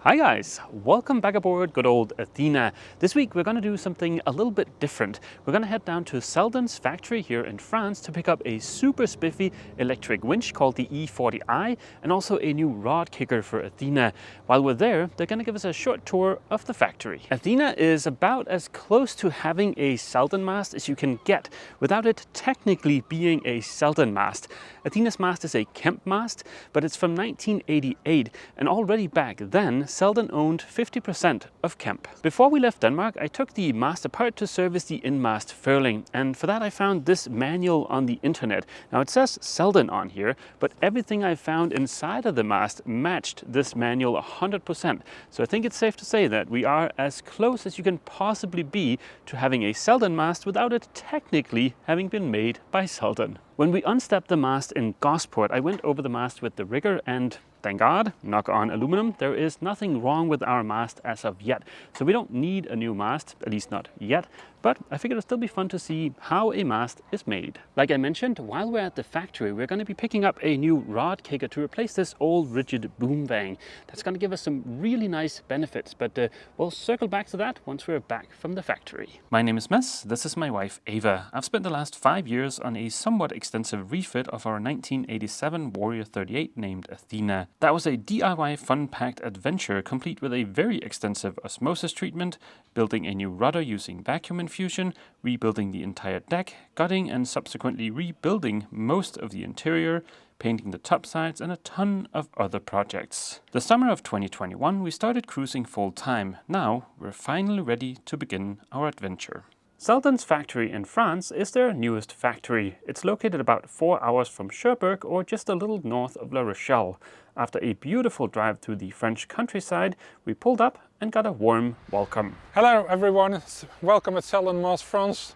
Hi guys, welcome back aboard good old Athena. This week we're going to do something a little bit different. We're going to head down to Selden's factory here in France to pick up a super spiffy electric winch called the E40i and also a new rod kicker for Athena. While we're there, they're going to give us a short tour of the factory. Athena is about as close to having a Selden mast as you can get without it technically being a Selden mast. Athena's mast is a Kemp mast, but it's from 1988, and already back then Selden owned 50% of Kemp. Before we left Denmark, I took the mast apart to service the in-mast furling, and for that I found this manual on the internet. Now it says Selden on here, but everything I found inside of the mast matched this manual 100%. So I think it's safe to say that we are as close as you can possibly be to having a Selden mast without it technically having been made by Selden. When we unstepped the mast in Gosport, I went over the mast with the rigger and thank God, knock on aluminum, there is nothing wrong with our mast as of yet. So we don't need a new mast, at least not yet, but I figured it'd still be fun to see how a mast is made. Like I mentioned, while we're at the factory, we're going to be picking up a new rod kicker to replace this old rigid boom vang. That's going to give us some really nice benefits, but we'll circle back to that once we're back from the factory. My name is Mess, this is my wife Ava. I've spent the last 5 years on a somewhat extensive refit of our 1987 Warrior 38 named Athena. That was a DIY fun-packed adventure complete with a very extensive osmosis treatment, building a new rudder using vacuum infusion, rebuilding the entire deck, gutting and subsequently rebuilding most of the interior, painting the top sides, and a ton of other projects. The summer of 2021 we started cruising full-time. Now we're finally ready to begin our adventure. Selden's factory in France is their newest factory. It's located about 4 hours from Cherbourg or just a little north of La Rochelle. After a beautiful drive through the French countryside, we pulled up and got a warm welcome. Hello everyone, welcome at Selden France.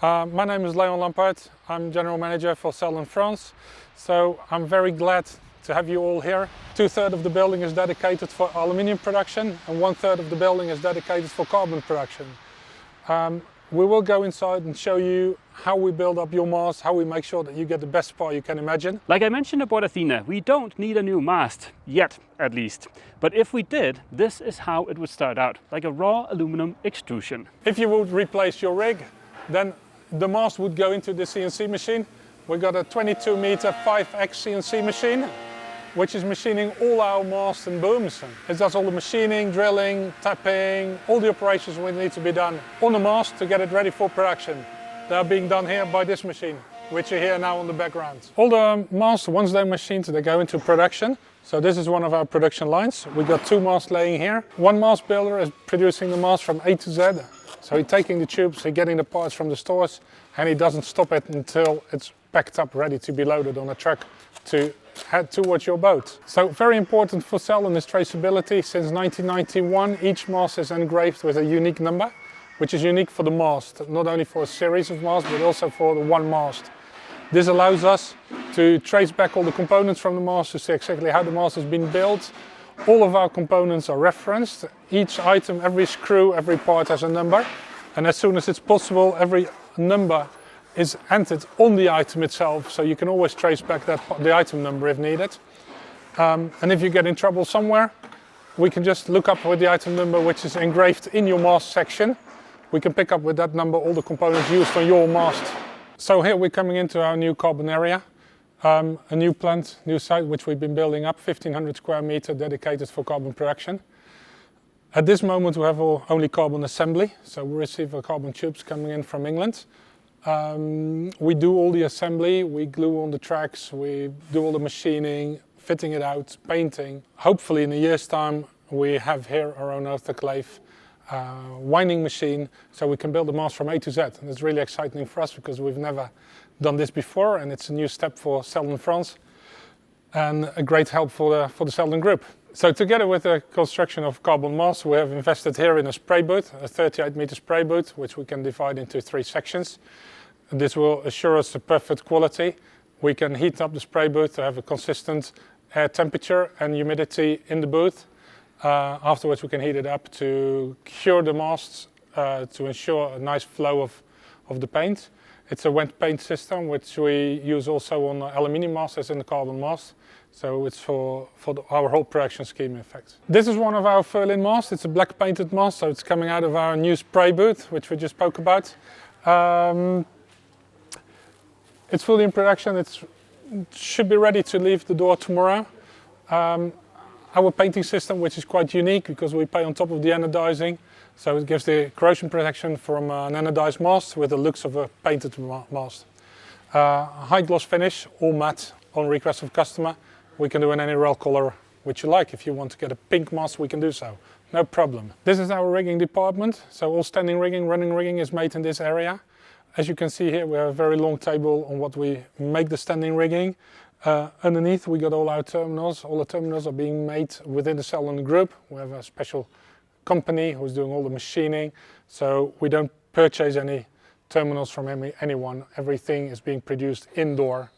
My name is Leon Lampert. I'm General Manager for Selden France. So I'm very glad to have you all here. 2/3 of the building is dedicated for aluminium production and 1/3 of the building is dedicated for carbon production. We will go inside and show you how we build up your mast, how we make sure that you get the best part you can imagine. Like I mentioned aboard Athena, we don't need a new mast, yet at least. But if we did, this is how it would start out, like a raw aluminum extrusion. If you would replace your rig, then the mast would go into the CNC machine. We got a 22 meter 5X CNC machine, which is machining all our masts and booms. It does all the machining, drilling, tapping, all the operations which need to be done on the mast to get it ready for production. They are being done here by this machine, which you hear now on the background. All the masts, once they're machined, they go into production. So this is one of our production lines. We got 2 masts laying here. One mast builder is producing the mast from A to Z. So he's taking the tubes, he's getting the parts from the stores, and he doesn't stop it until it's packed up, ready to be loaded on a truck to head towards your boat. So very important for Selden is traceability. Since 1991, each mast is engraved with a unique number, which is unique for the mast, not only for a series of masts, but also for the one mast. This allows us to trace back all the components from the mast to see exactly how the mast has been built. All of our components are referenced. Each item, every screw, every part has a number. And as soon as it's possible, every number is entered on the item itself, so you can always trace back the item number if needed. And if you get in trouble somewhere, we can just look up with the item number which is engraved in your mast section. We can pick up with that number all the components used on your mast. So here we're coming into our new carbon area, a new plant, new site which we've been building up, 1,500 square meter dedicated for carbon production. At this moment we have only carbon assembly, so we receive our carbon tubes coming in from England. We do all the assembly, we glue on the tracks, we do all the machining, fitting it out, painting. Hopefully in a year's time we have here our own autoclave, winding machine, so we can build the mast from A to Z. And it's really exciting for us because we've never done this before, and it's a new step for Selden France and a great help for the Selden Group. So together with the construction of carbon masts, we have invested here in a spray booth, a 38 meter spray booth, which we can divide into 3 sections. And this will assure us the perfect quality. We can heat up the spray booth to have a consistent air temperature and humidity in the booth. Afterwards we can heat it up to cure the masts, to ensure a nice flow of the paint. It's a wet paint system which we use also on aluminium masts as in the carbon mast. So it's for our whole production scheme, in fact. This is one of our furlin masts. It's a black painted mast, so it's coming out of our new spray booth, which we just spoke about. It's fully in production. It should be ready to leave the door tomorrow. Our painting system, which is quite unique because we paint on top of the anodizing, so it gives the corrosion protection from an anodized mast with the looks of a painted mast. High gloss finish, all matte on request of customer. We can do in any rail color which you like. If you want to get a pink mast, we can do so, no problem. This is our rigging department, so all standing rigging, running rigging is made in this area. As you can see here, we have a very long table on what we make the standing rigging. Underneath we got all our terminals. All the terminals are being made within the Selden group. We have a special company who's doing all the machining, so we don't purchase any terminals from anyone. Everything is being produced indoor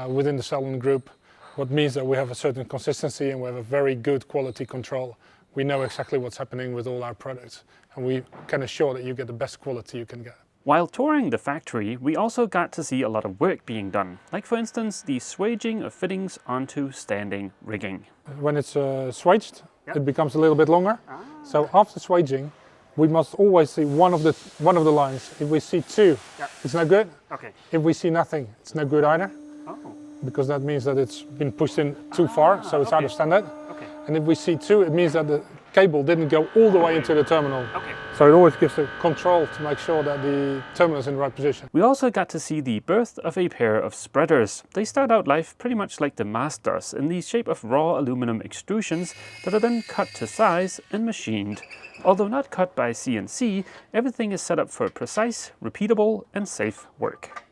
within the Selden group, what means that we have a certain consistency and we have a very good quality control. We know exactly what's happening with all our products, and we can assure that you get the best quality you can get. While touring the factory, we also got to see a lot of work being done, like for instance the swaging of fittings onto standing rigging. When it's swaged, it becomes a little bit longer. So after swaging, we must always see one of the lines. If we see two, it's no good. Okay. If we see nothing, it's no good either. Oh. Because that means that it's been pushed in too far, so it's out of standard. Okay. And if we see two, it means that the cable didn't go all the way into the terminal. Okay. So it always gives the control to make sure that the terminal is in the right position. We also got to see the birth of a pair of spreaders. They start out life pretty much like the mast does, in the shape of raw aluminum extrusions that are then cut to size and machined. Although not cut by CNC, everything is set up for precise, repeatable and safe work.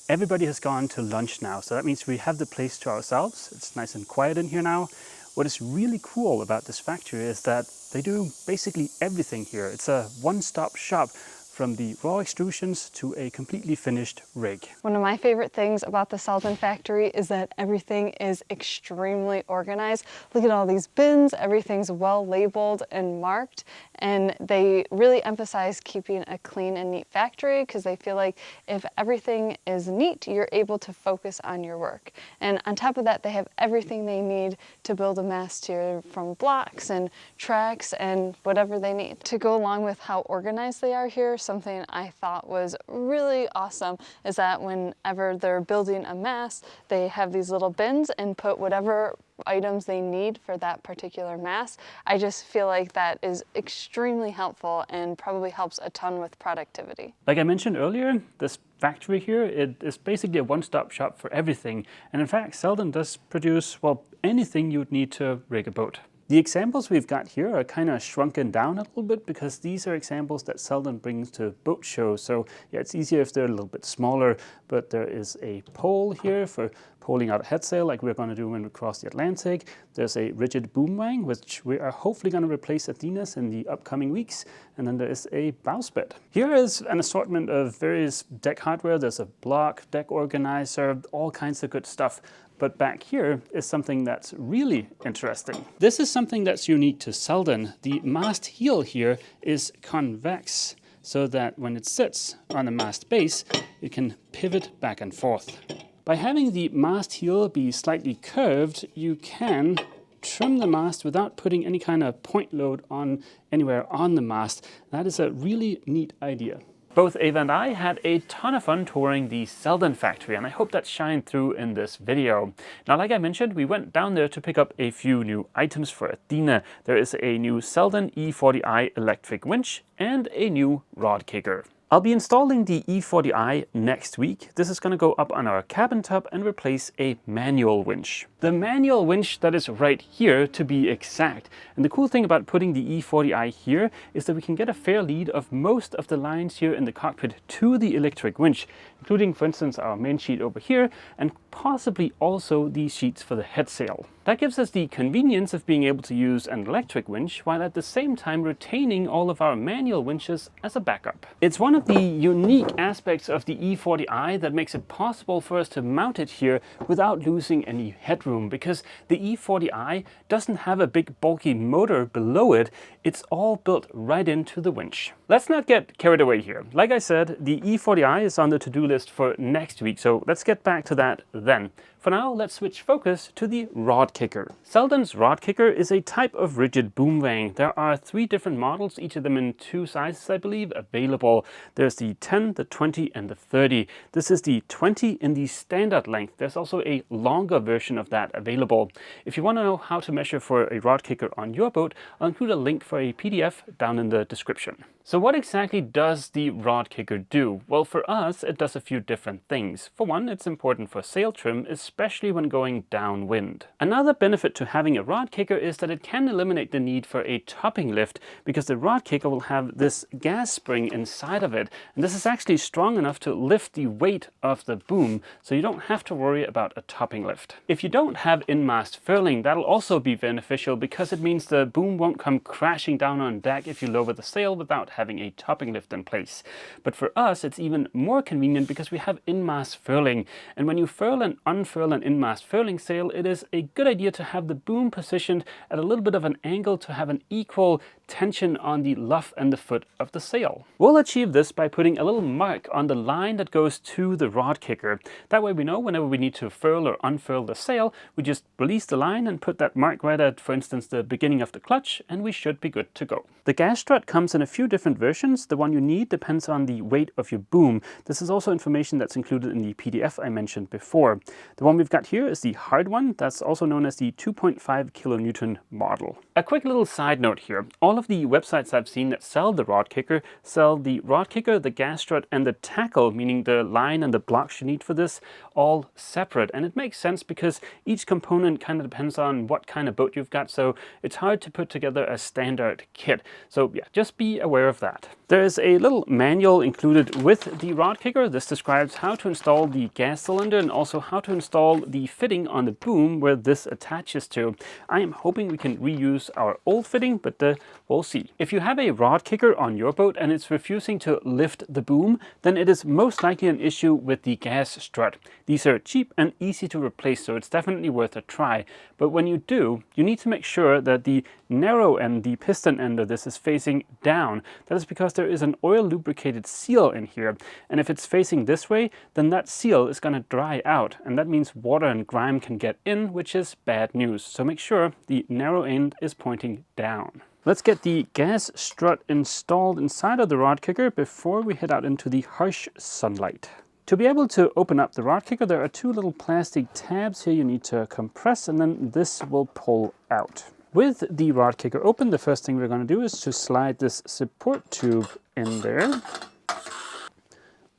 Everybody has gone to lunch now, so that means we have the place to ourselves. It's nice and quiet in here now. What is really cool about this factory is that they do basically everything here. It's a one-stop shop, from the raw extrusions to a completely finished rig. One of my favorite things about the Selden factory is that everything is extremely organized. Look at all these bins, everything's well labeled and marked, and they really emphasize keeping a clean and neat factory because they feel like if everything is neat, you're able to focus on your work. And on top of that, they have everything they need to build a mast here, from blocks and tracks and whatever they need. To go along with how organized they are here, something I thought was really awesome is that whenever they're building a mast, they have these little bins and put whatever items they need for that particular mast. I just feel like that is extremely helpful and probably helps a ton with productivity. Like I mentioned earlier, this factory here, it is basically a one-stop shop for everything. And in fact, Selden does produce, well, anything you'd need to rig a boat. The examples we've got here are kind of shrunken down a little bit because these are examples that Selden brings to boat shows. So yeah, it's easier if they're a little bit smaller, but there is a pole here for poling out a head sail like we're going to do when we cross the Atlantic. There's a rigid boom wang, which we are hopefully going to replace Athena's in the upcoming weeks. And then there is a bowsprit. Here is an assortment of various deck hardware. There's a block, deck organizer, all kinds of good stuff. But back here is something that's really interesting. This is something that's unique to Selden. The mast heel here is convex, so that when it sits on the mast base, it can pivot back and forth. By having the mast heel be slightly curved, you can trim the mast without putting any kind of point load on anywhere on the mast. That is a really neat idea. Both Ava and I had a ton of fun touring the Selden factory, and I hope that shined through in this video. Now, like I mentioned, we went down there to pick up a few new items for Athena. There is a new Selden E40i electric winch and a new rod kicker. I'll be installing the E40i next week. This is going to go up on our cabin tub and replace a manual winch. The manual winch that is right here, to be exact. And the cool thing about putting the E40i here is that we can get a fair lead of most of the lines here in the cockpit to the electric winch, including, for instance, our main sheet over here and possibly also these sheets for the head sail. That gives us the convenience of being able to use an electric winch while at the same time retaining all of our manual winches as a backup. It's one one of the unique aspects of the E40i that makes it possible for us to mount it here without losing any headroom, because the E40i doesn't have a big bulky motor below it. It's all built right into the winch. Let's not get carried away here. Like I said, the E40i is on the to-do list for next week, so let's get back to that then. For now, let's switch focus to the Rodkicker. Selden's Rodkicker is a type of rigid boom vang. There are 3 different models, each of them in 2 sizes, I believe, available. There's the 10, the 20, and the 30. This is the 20 in the standard length. There's also a longer version of that available. If you want to know how to measure for a Rodkicker on your boat, I'll include a link for a PDF down in the description. So what exactly does the Rodkicker do? Well, for us, it does a few different things. For one, it's important for sail trim, especially when going downwind. Another benefit to having a Rodkicker is that it can eliminate the need for a topping lift, because the Rodkicker will have this gas spring inside of it, and this is actually strong enough to lift the weight of the boom, so you don't have to worry about a topping lift. If you don't have in-mast furling, that'll also be beneficial, because it means the boom won't come crashing down on deck if you lower the sail without having a topping lift in place. But for us, it's even more convenient because we have in-mast furling, and when you furl and unfurl an in-mast furling sail, it is a good idea to have the boom positioned at a little bit of an angle to have an equal tension on the luff and the foot of the sail. We'll achieve this by putting a little mark on the line that goes to the Rodkicker. That way we know whenever we need to furl or unfurl the sail, we just release the line and put that mark right at, for instance, the beginning of the clutch, and we should be good to go. The gas strut comes in a few different versions. The one you need depends on the weight of your boom. This is also information that's included in the PDF I mentioned before. The one we've got here is the hard one. That's also known as the 2.5 kilonewton model. A quick little side note here. All of the websites I've seen that sell the Rodkicker sell the Rodkicker, the gas strut, and the tackle, meaning the line and the blocks you need for this, all separate. And it makes sense because each component kind of depends on what kind of boat you've got, so it's hard to put together a standard kit. So yeah, just be aware of that. There is a little manual included with the Rodkicker. This describes how to install the gas cylinder and also how to install the fitting on the boom where this attaches to. I am hoping we can reuse our old fitting, but we'll see. If you have a Rodkicker on your boat and it's refusing to lift the boom, then it is most likely an issue with the gas strut. These are cheap and easy to replace, so it's definitely worth a try. But when you do, you need to make sure that the narrow end, the piston end of this, is facing down. That is because there is an oil lubricated seal in here, and if it's facing this way, then that seal is going to dry out, and that means water and grime can get in, which is bad news. So make sure the narrow end is pointing down. Let's get the gas strut installed inside of the Rodkicker before we head out into the harsh sunlight. To be able to open up the Rodkicker, there are 2 little plastic tabs here you need to compress, and then this will pull out. With the Rodkicker open, the first thing we're going to do is to slide this support tube in there.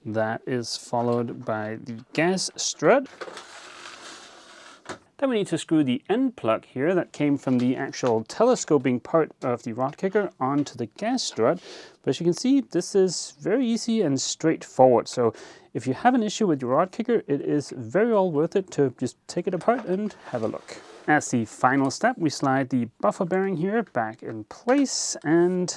That is followed by the gas strut. Then we need to screw the end plug here that came from the actual telescoping part of the Rodkicker onto the gas strut. But as you can see, this is very easy and straightforward. So if you have an issue with your Rodkicker, it is very well worth it to just take it apart and have a look. As the final step, we slide the buffer bearing here back in place, and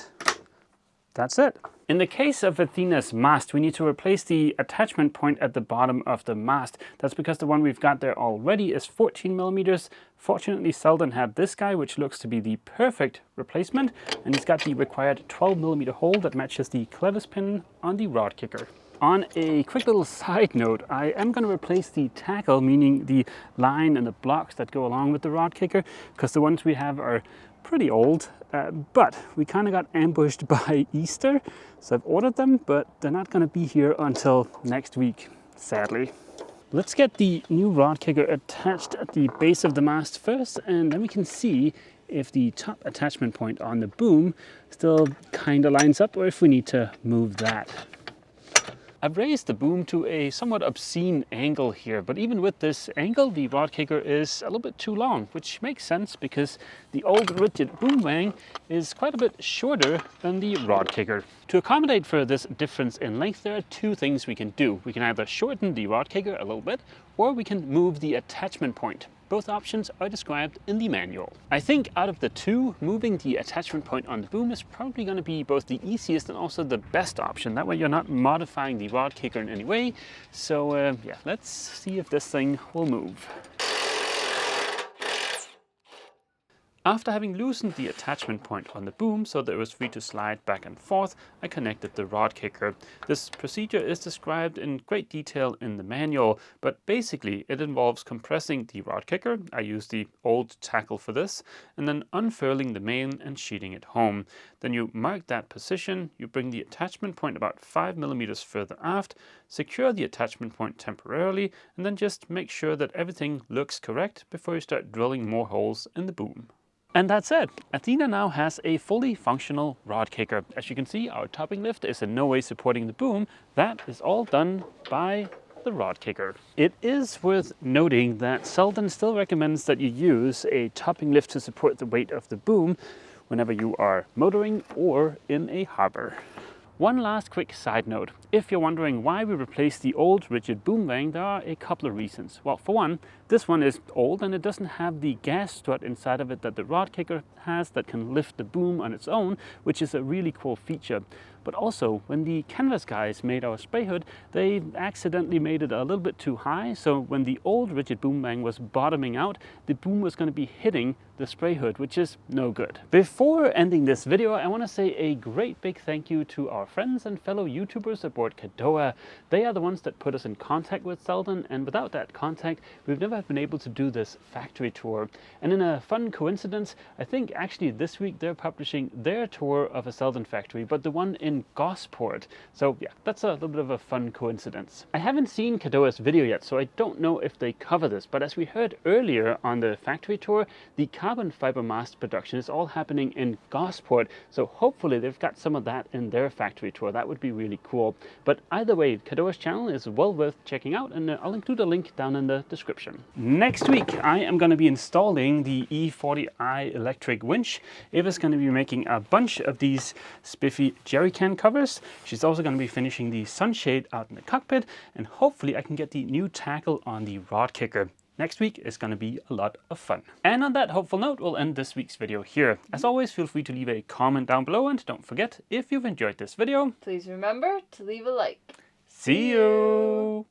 that's it. In the case of Athena's mast, we need to replace the attachment point at the bottom of the mast. That's because the one we've got there already is 14 millimeters. Fortunately, Selden had this guy, which looks to be the perfect replacement, and it's got the required 12 millimeter hole that matches the clevis pin on the Rodkicker. On a quick little side note, I am going to replace the tackle, meaning the line and the blocks that go along with the Rodkicker, because the ones we have are pretty old, but we kind of got ambushed by Easter, so I've ordered them, but they're not going to be here until next week, sadly. Let's get the new Rodkicker attached at the base of the mast first, and then we can see if the top attachment point on the boom still kind of lines up, or if we need to move that. I've raised the boom to a somewhat obscene angle here, but even with this angle, the Rodkicker is a little bit too long, which makes sense because the old rigid boom vang is quite a bit shorter than the Rodkicker. To accommodate for this difference in length, there are 2 things we can do. We can either shorten the Rodkicker a little bit, or we can move the attachment point. Both options are described in the manual. I think out of the two, moving the attachment point on the boom is probably going to be both the easiest and also the best option. That way you're not modifying the rod kicker in any way. So yeah, let's see if this thing will move. After having loosened the attachment point on the boom so that it was free to slide back and forth, I connected the rod kicker. This procedure is described in great detail in the manual, but basically it involves compressing the rod kicker, I use the old tackle for this, and then unfurling the main and sheeting it home. Then you mark that position, you bring the attachment point about 5 millimeters further aft, secure the attachment point temporarily, and then just make sure that everything looks correct before you start drilling more holes in the boom. And that's it. Athena now has a fully functional rod kicker. As you can see, our topping lift is in no way supporting the boom. That is all done by the rod kicker. It is worth noting that Selden still recommends that you use a topping lift to support the weight of the boom whenever you are motoring or in a harbor. One last quick side note. If you're wondering why we replaced the old rigid boom vang, there are a couple of reasons. Well, for one, this one is old and it doesn't have the gas strut inside of it that the rod kicker has that can lift the boom on its own, which is a really cool feature. But also, when the canvas guys made our spray hood, they accidentally made it a little bit too high, so when the old rigid boom vang was bottoming out, the boom was going to be hitting the spray hood, which is no good. Before ending this video, I want to say a great big thank you to our friends and fellow YouTubers aboard Kadoa. They are the ones that put us in contact with Selden, and without that contact, we've never been able to do this factory tour. And in a fun coincidence, I think actually this week they're publishing their tour of a Selden factory, but the one in Gosport. So yeah, that's a little bit of a fun coincidence. I haven't seen Kadoa's video yet, so I don't know if they cover this, but as we heard earlier on the factory tour, the carbon fiber mast production is all happening in Gosport, so hopefully they've got some of that in their factory tour. That would be really cool. But either way, Kadoa's channel is well worth checking out, and I'll include a link down in the description. Next week, I am going to be installing the E40i electric winch. Eva's going to be making a bunch of these spiffy jerry can covers. She's also going to be finishing the sunshade out in the cockpit, and hopefully I can get the new tackle on the rod kicker. Next week is going to be a lot of fun. And on that hopeful note, we'll end this week's video here. As always, feel free to leave a comment down below, and don't forget, if you've enjoyed this video, please remember to leave a like. See you!